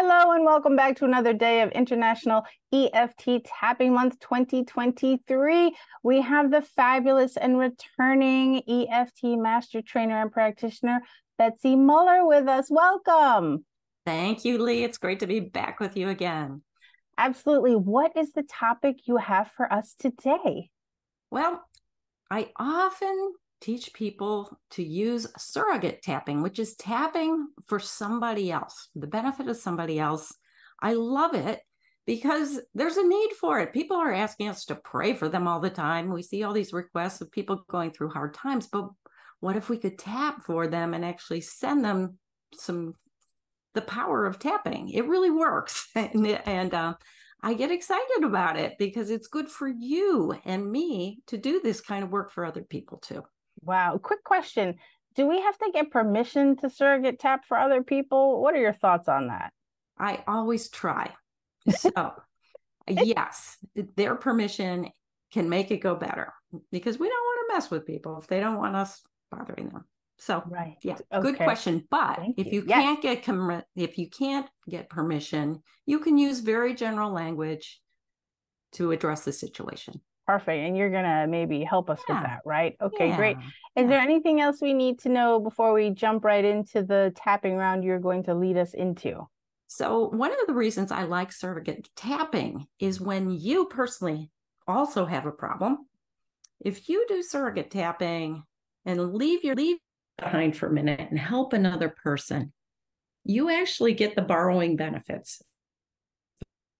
Hello and welcome back to another day of International EFT Tapping Month 2023. We have the fabulous and returning EFT Master Trainer and Practitioner, Betsy Muller, with us. Welcome. Thank you, Lee. It's great to be back with you again. Absolutely. What is the topic you have for us today? Well, I often teach people to use surrogate tapping, which is tapping for somebody else, for the benefit of somebody else. I love it because there's a need for it. People are asking us to pray for them all the time. We see all these requests of people going through hard times, but what if we could tap for them and actually send them the power of tapping? It really works. and I get excited about it because it's good for you and me to do this kind of work for other people too. Wow. Quick question. Do we have to get permission to surrogate tap for other people? What are your thoughts on that? I always try. So, yes, their permission can make it go better because we don't want to mess with people if they don't want us bothering them. So, Right. yeah, good Okay. question. But Thank if you. you Yes. can't get permission, you can use very general language to address the situation. Perfect. And you're going to maybe help us with Yeah, that, right? Okay, great. yeah, Is yeah. there anything else we need to know before we jump right into the tapping round you're going to lead us into? So, one of the reasons I like surrogate tapping is when you personally also have a problem. If you do surrogate tapping and leave behind for a minute and help another person, you actually get the borrowing benefits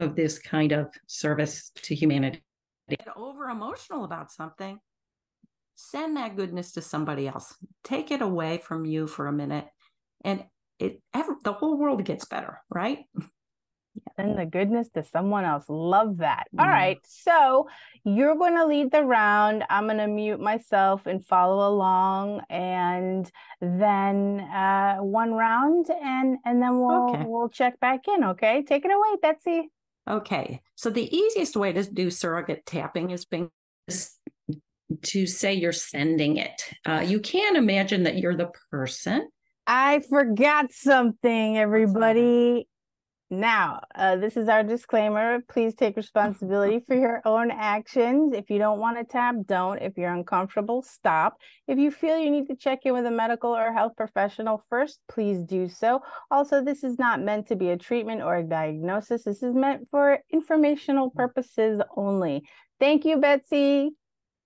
of this kind of service to humanity. Get over emotional about something, send that goodness to somebody else. Take it away from you for a minute, and the whole world gets better, right? Send the goodness to someone else. Love that. All Yeah. right. So you're going to lead the round. I'm going to mute myself and follow along, and then one round, and then Okay. we'll check back in. Okay. Take it away, Betsy. Okay. So the easiest way to do surrogate tapping is to say you're sending it. You can imagine that you're the person. I forgot something, What's that? everybody. Now, this is our disclaimer. Please take responsibility for your own actions. If you don't want to tap, don't. If you're uncomfortable, stop. If you feel you need to check in with a medical or health professional first, please do so. Also, this is not meant to be a treatment or a diagnosis. This is meant for informational purposes only. Thank you, Betsy.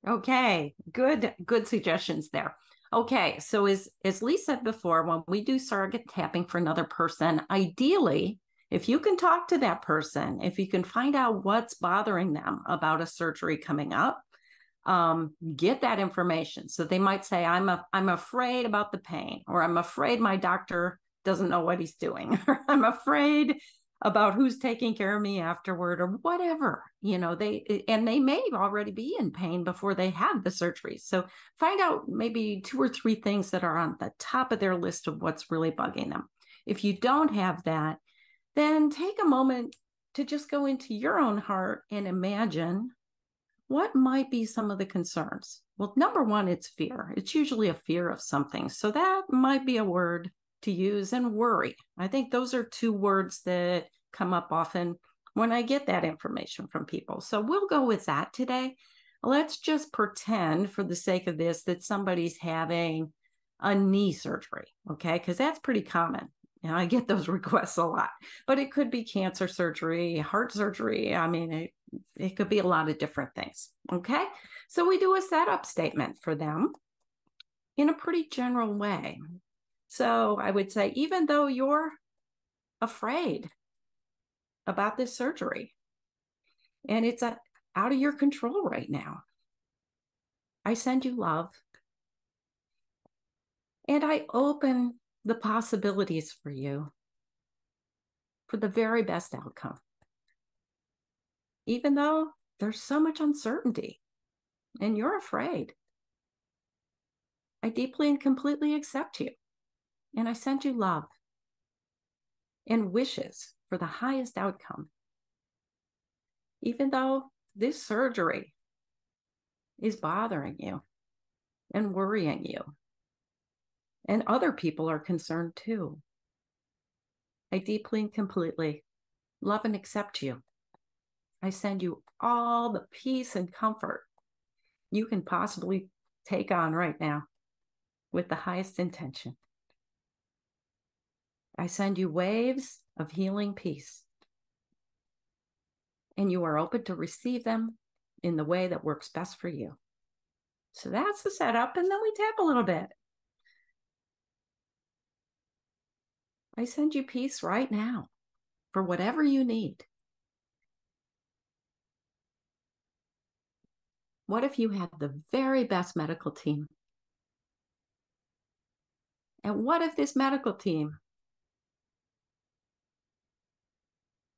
Okay, good suggestions there. Okay, so as Lee said before, when we do surrogate tapping for another person, ideally, if you can talk to that person, if you can find out what's bothering them about a surgery coming up, get that information. So they might say, I'm afraid about the pain, or I'm afraid my doctor doesn't know what he's doing, or I'm afraid about who's taking care of me afterward, or whatever. They may already be in pain before they have the surgery. So find out maybe 2 or 3 things that are on the top of their list of what's really bugging them. If you don't have that, then take a moment to just go into your own heart and imagine what might be some of the concerns. Well, number one, it's fear. It's usually a fear of something. So that might be a word to use. And worry. I think those are 2 words that come up often when I get that information from people. So we'll go with that today. Let's just pretend, for the sake of this, that somebody's having a knee surgery, okay? Because that's pretty common. And I get those requests a lot, but it could be cancer surgery, heart surgery. I mean, it could be a lot of different things. Okay. So we do a setup statement for them in a pretty general way. So I would say, even though you're afraid about this surgery and it's out of your control right now, I send you love and I open the possibilities for you for the very best outcome. Even though there's so much uncertainty and you're afraid, I deeply and completely accept you. And I send you love and wishes for the highest outcome. Even though this surgery is bothering you and worrying you, and other people are concerned too. I deeply and completely love and accept you. I send you all the peace and comfort you can possibly take on right now with the highest intention. I send you waves of healing peace, and you are open to receive them in the way that works best for you. So that's the setup, and then we tap a little bit. I send you peace right now for whatever you need. What if you had the very best medical team? And what if this medical team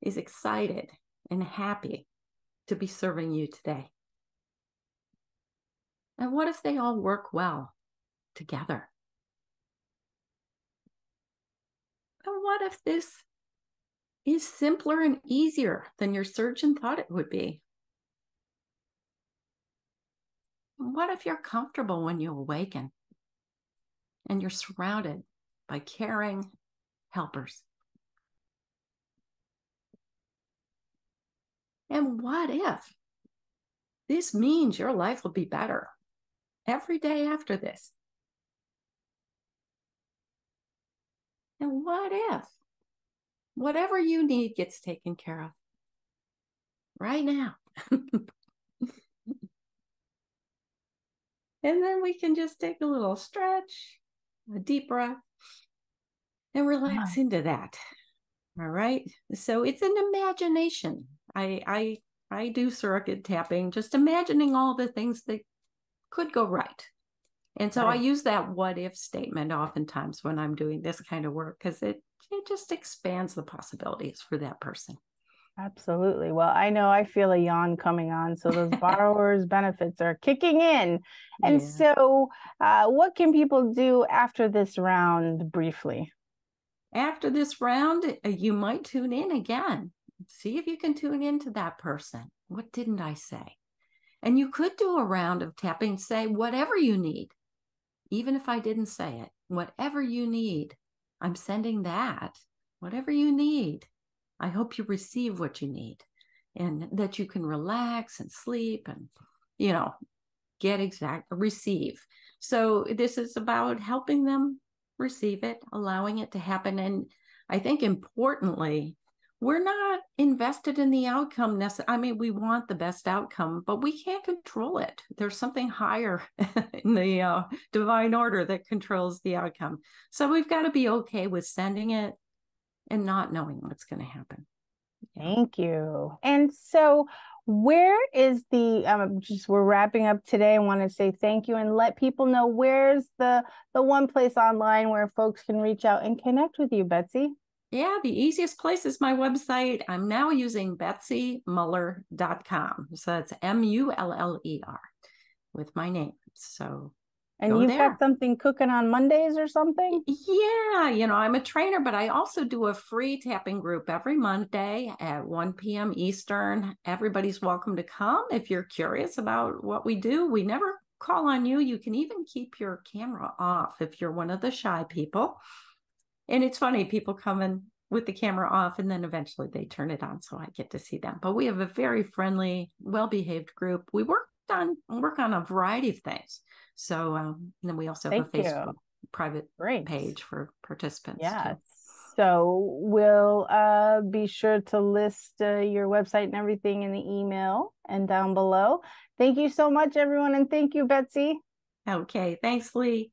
is excited and happy to be serving you today? And what if they all work well together? And what if this is simpler and easier than your surgeon thought it would be? And what if you're comfortable when you awaken and you're surrounded by caring helpers? And what if this means your life will be better every day after this? And what if whatever you need gets taken care of right now? And then we can just take a little stretch, a deep breath, and relax into that. All right. So it's an imagination. I do surrogate tapping, just imagining all the things that could go right. And so I use that what if statement oftentimes when I'm doing this kind of work, because it just expands the possibilities for that person. Absolutely. Well, I know I feel a yawn coming on, so those borrower's benefits are kicking in. And so what can people do after this round briefly? After this round, you might tune in again. See if you can tune into that person. What didn't I say? And you could do a round of tapping, say whatever you need. Even if I didn't say it, whatever you need, I'm sending that. Whatever you need, I hope you receive what you need and that you can relax and sleep and, receive. So this is about helping them receive it, allowing it to happen. And I think importantly, we're not invested in the outcome necessarily. I mean, we want the best outcome, but we can't control it. There's something higher in the divine order that controls the outcome. So we've got to be okay with sending it and not knowing what's going to happen. Thank you. And so where is we're wrapping up today. I want to say thank you and let people know where's the one place online where folks can reach out and connect with you, Betsy. Yeah, the easiest place is my website. I'm now using betsymuller.com. So it's MULLER with my name. So and you've got something cooking on Mondays or something? Yeah, I'm a trainer, but I also do a free tapping group every Monday at 1 p.m. Eastern. Everybody's welcome to come if you're curious about what we do. We never call on you. You can even keep your camera off if you're one of the shy people. And it's funny, people come in with the camera off and then eventually they turn it on so I get to see them. But we have a very friendly, well-behaved group. We work on a variety of things. So then we also have a Facebook private page for participants. Yeah. Too. So we'll be sure to list your website and everything in the email and down below. Thank you so much, everyone. And thank you, Betsy. Okay. Thanks, Lee.